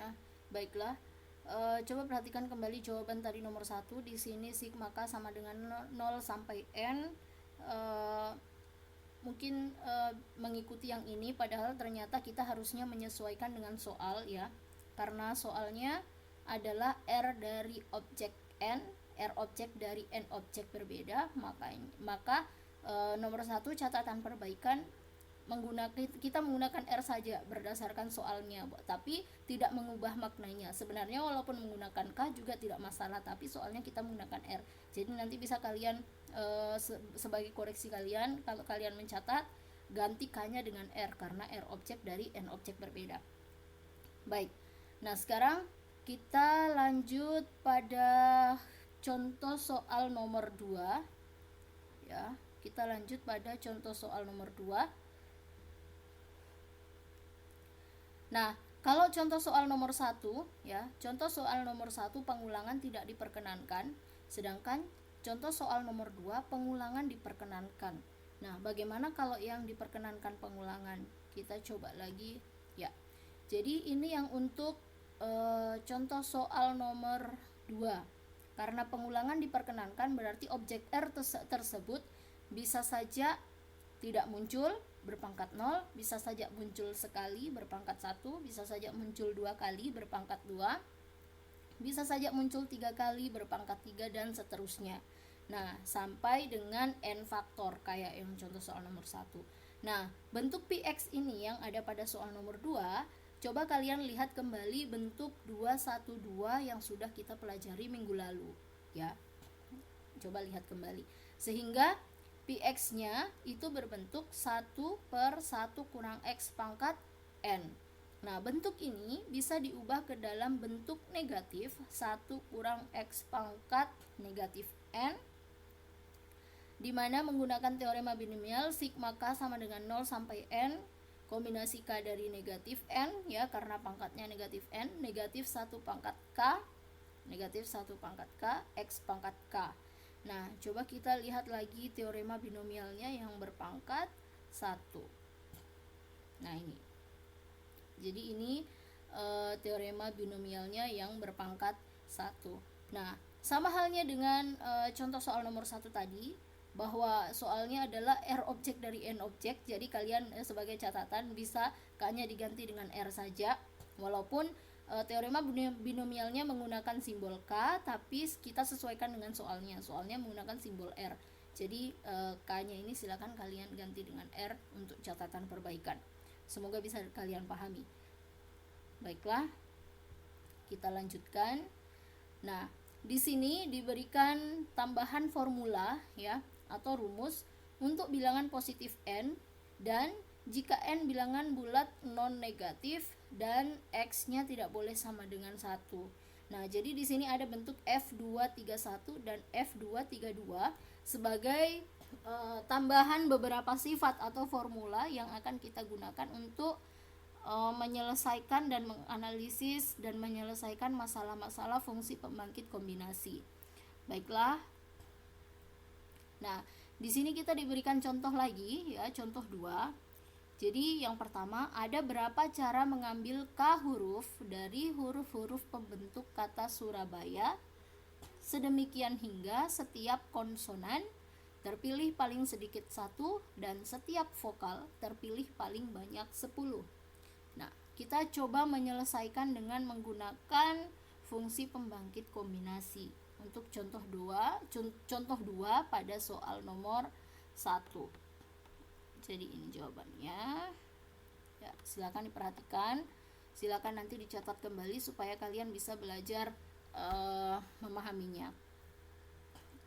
ya. Baiklah, coba perhatikan kembali jawaban tadi nomor 1. Di sini sigma k sama dengan 0 sampai n. Mungkin mengikuti yang ini, padahal ternyata kita harusnya menyesuaikan dengan soal ya, karena soalnya adalah R dari objek N, R objek dari N objek berbeda. Maka nomor 1 catatan perbaikan, kita menggunakan R saja berdasarkan soalnya, tapi tidak mengubah maknanya. Sebenarnya walaupun menggunakan K juga tidak masalah, tapi soalnya kita menggunakan R. Jadi nanti bisa kalian sebagai koreksi kalian, kalau kalian mencatat, ganti K-nya dengan R karena R objek dari N objek berbeda. Baik, nah sekarang kita lanjut pada contoh soal nomor 2 ya. Kita lanjut pada contoh soal nomor 2. Nah, kalau contoh soal nomor 1 ya, contoh soal nomor 1 pengulangan tidak diperkenankan, sedangkan contoh soal nomor 2 pengulangan diperkenankan. Nah, bagaimana kalau yang diperkenankan pengulangan? Kita coba lagi ya. Jadi ini yang untuk contoh soal nomor 2. Karena pengulangan diperkenankan berarti objek R tersebut bisa saja tidak muncul berpangkat 0, bisa saja muncul sekali berpangkat 1, bisa saja muncul 2 kali berpangkat 2, bisa saja muncul 3 kali berpangkat 3, dan seterusnya. Nah, sampai dengan n faktor kayak yang contoh soal nomor 1. Nah, bentuk Px ini yang ada pada soal nomor 2, coba kalian lihat kembali bentuk 212 yang sudah kita pelajari minggu lalu ya. Coba lihat kembali. Sehingga Px-nya itu berbentuk 1 per 1 kurang X pangkat N. Nah, bentuk ini bisa diubah ke dalam bentuk negatif 1 kurang X pangkat negatif N, di mana menggunakan teorema binomial sigma K sama dengan 0 sampai N, kombinasi K dari negatif N ya, karena pangkatnya negatif N, negatif 1 pangkat K, negatif 1 pangkat K, X pangkat K. Nah, coba kita lihat lagi teorema binomialnya yang berpangkat 1. Nah, ini. Jadi ini teorema binomialnya yang berpangkat 1. Nah, sama halnya dengan contoh soal nomor 1 tadi, bahwa soalnya adalah R objek dari N objek. Jadi kalian sebagai catatan bisa K-nya diganti dengan R saja, walaupun teorema binomialnya menggunakan simbol K, tapi kita sesuaikan dengan soalnya menggunakan simbol R. Jadi K-nya ini silakan kalian ganti dengan R untuk catatan perbaikan. Semoga bisa kalian pahami. Baiklah, kita lanjutkan. Nah, di sini diberikan tambahan formula ya, atau rumus untuk bilangan positif N, dan jika N bilangan bulat non negatif dan X-nya tidak boleh sama dengan 1. Nah, jadi di sini ada bentuk F231 dan F232 sebagai tambahan beberapa sifat atau formula yang akan kita gunakan untuk menyelesaikan dan menganalisis dan menyelesaikan masalah-masalah fungsi pembangkit kombinasi. Baiklah. Nah, di sini kita diberikan contoh lagi ya, contoh 2. Jadi yang pertama, ada berapa cara mengambil K huruf dari huruf-huruf pembentuk kata Surabaya, sedemikian hingga setiap konsonan terpilih paling sedikit 1 dan setiap vokal terpilih paling banyak 10. Nah, kita coba menyelesaikan dengan menggunakan fungsi pembangkit kombinasi untuk contoh 2 pada soal nomor 1. Jadi ini jawabannya ya, silakan diperhatikan, silakan nanti dicatat kembali supaya kalian bisa belajar memahaminya.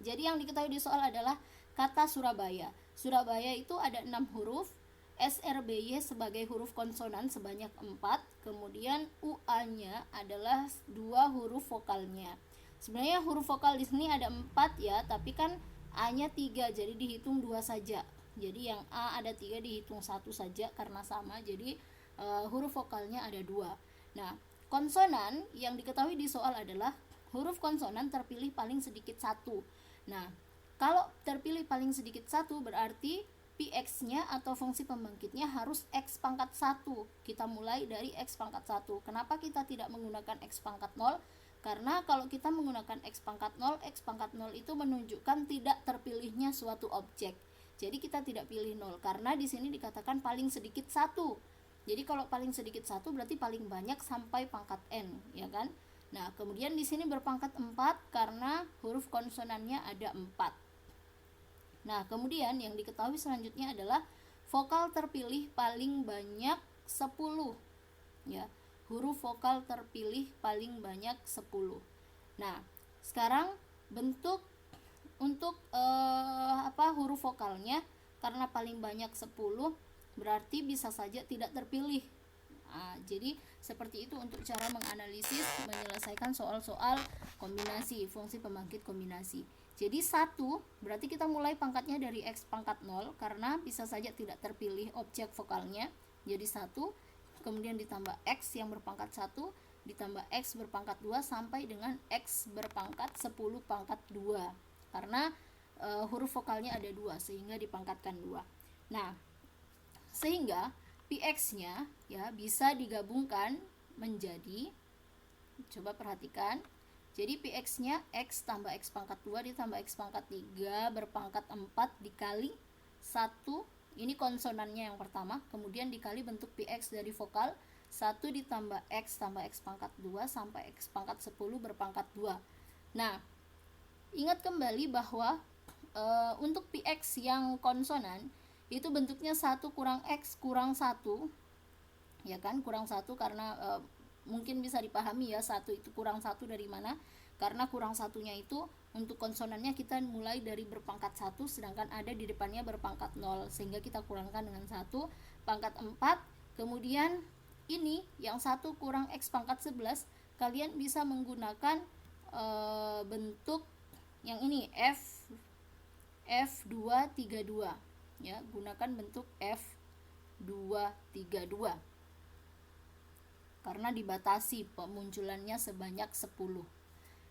Jadi yang diketahui di soal adalah kata Surabaya. Surabaya itu ada 6 huruf, SRBY sebagai huruf konsonan sebanyak 4, kemudian UA-nya adalah 2 huruf vokalnya. Sebenarnya huruf vokal di sini ada 4 ya, tapi kan A-nya 3, jadi dihitung 2 saja. Jadi yang A ada 3 dihitung 1 saja karena sama, jadi huruf vokalnya ada 2. Nah, konsonan yang diketahui di soal adalah huruf konsonan terpilih paling sedikit 1. Nah, kalau terpilih paling sedikit 1 berarti Px-nya atau fungsi pembangkitnya harus X pangkat 1. Kita mulai dari X pangkat 1. Kenapa kita tidak menggunakan X pangkat 0? Karena kalau kita menggunakan X pangkat 0 itu menunjukkan tidak terpilihnya suatu objek. Jadi kita tidak pilih 0 karena di sini dikatakan paling sedikit 1. Jadi kalau paling sedikit 1 berarti paling banyak sampai pangkat n, ya kan? Nah, kemudian di sini berpangkat 4 karena huruf konsonannya ada 4. Nah, kemudian yang diketahui selanjutnya adalah vokal terpilih paling banyak 10. Ya, huruf vokal terpilih paling banyak 10. Nah, sekarang bentuk untuk huruf vokalnya karena paling banyak 10 berarti bisa saja tidak terpilih. Nah, jadi seperti itu untuk cara menganalisis menyelesaikan soal-soal kombinasi, fungsi pembangkit kombinasi. Jadi 1 berarti kita mulai pangkatnya dari X pangkat 0 karena bisa saja tidak terpilih objek vokalnya. Jadi 1, kemudian ditambah X yang berpangkat 1, ditambah X berpangkat 2 sampai dengan X berpangkat 10 pangkat 2. Karena huruf vokalnya ada 2 sehingga dipangkatkan 2. Nah, sehingga Px-nya ya bisa digabungkan menjadi, coba perhatikan. Jadi Px-nya X tambah X pangkat 2 ditambah X pangkat 3 berpangkat 4 dikali 1, ini konsonannya yang pertama, kemudian dikali bentuk Px dari vokal 1 ditambah X tambah X pangkat 2 sampai X pangkat 10 berpangkat 2. Nah, ingat kembali bahwa untuk Px yang konsonan itu bentuknya 1 kurang X kurang 1, ya kan, kurang 1 karena mungkin bisa dipahami ya 1 itu kurang 1 dari mana, karena kurang satunya itu untuk konsonannya kita mulai dari berpangkat 1 sedangkan ada di depannya berpangkat 0 sehingga kita kurangkan dengan 1 pangkat 4. Kemudian ini yang 1 kurang X pangkat 11 kalian bisa menggunakan bentuk yang ini F232 ya, gunakan bentuk F232 karena dibatasi pemunculannya sebanyak 10.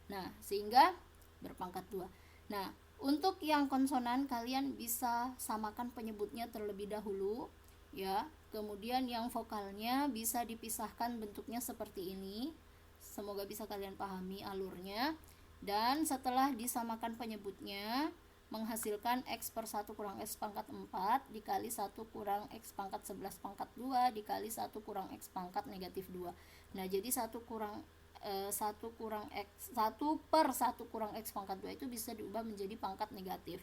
Nah, sehingga berpangkat 2. Nah, untuk yang konsonan kalian bisa samakan penyebutnya terlebih dahulu ya. Kemudian yang vokalnya bisa dipisahkan bentuknya seperti ini. Semoga bisa kalian pahami alurnya. Dan setelah disamakan penyebutnya menghasilkan X per 1 kurang X pangkat 4 dikali 1 kurang X pangkat 11 pangkat 2 dikali 1 kurang X pangkat negatif 2. Nah, jadi 1 per 1 kurang X pangkat 2 itu bisa diubah menjadi pangkat negatif.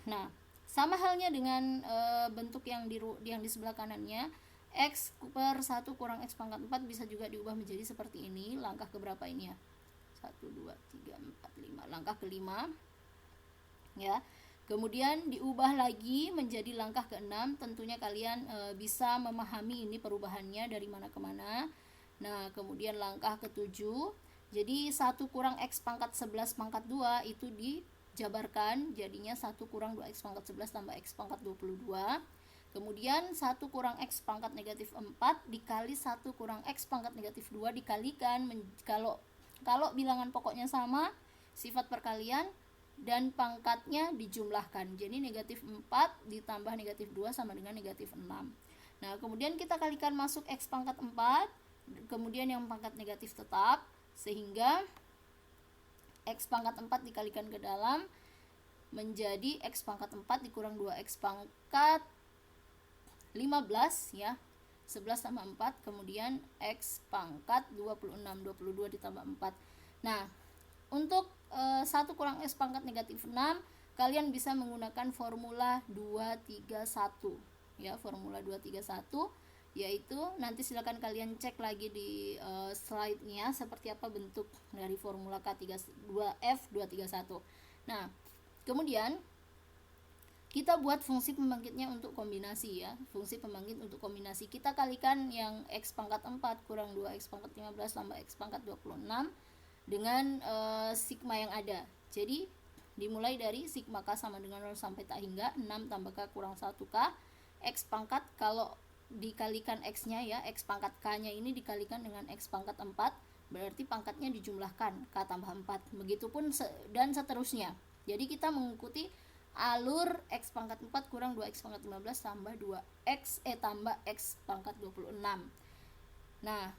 Nah, sama halnya dengan bentuk yang di sebelah kanannya, X per 1 kurang X pangkat 4 bisa juga diubah menjadi seperti ini. Langkah keberapa ini ya? 1, 2, 3, 4, 5. Langkah kelima ya. Kemudian diubah lagi menjadi langkah ke-6. Tentunya kalian bisa memahami ini perubahannya dari mana ke mana. Nah, kemudian langkah ke-7. Jadi 1 kurang X pangkat 11 pangkat 2 itu dijabarkan jadinya 1 kurang 2X pangkat 11 tambah X pangkat 22. Kemudian 1 kurang X pangkat negatif 4 dikali 1 kurang X pangkat negatif 2 dikalikan kalau bilangan pokoknya sama, sifat perkalian dan pangkatnya dijumlahkan. Jadi negatif 4 ditambah negatif 2 sama dengan negatif 6. Nah, kemudian kita kalikan masuk X pangkat 4, kemudian yang pangkat negatif tetap, sehingga X pangkat 4 dikalikan ke dalam menjadi X pangkat 4 dikurang 2X pangkat 15 ya. 11 tambah 4, kemudian X pangkat 26, 22 ditambah 4. Nah, untuk 1 kurang X pangkat negatif 6 kalian bisa menggunakan formula 231 ya, formula 231 yaitu nanti silakan kalian cek lagi di slide-nya seperti apa bentuk dari formula F231. Nah, kemudian kita buat fungsi pembangkitnya untuk kombinasi ya. Fungsi pembangkit untuk kombinasi kita kalikan yang X pangkat 4 kurang 2X pangkat 15 tambah X pangkat 26 dengan sigma yang ada. Jadi dimulai dari sigma K sama dengan 0 sampai tak hingga 6 tambah K kurang 1K. X pangkat kalau dikalikan X nya ya, X pangkat K nya ini dikalikan dengan X pangkat 4 berarti pangkatnya dijumlahkan K tambah 4. Begitupun dan seterusnya. Jadi kita mengikuti alur X pangkat 4 kurang 2X pangkat 15 tambah 2X tambah X pangkat 26. Nah,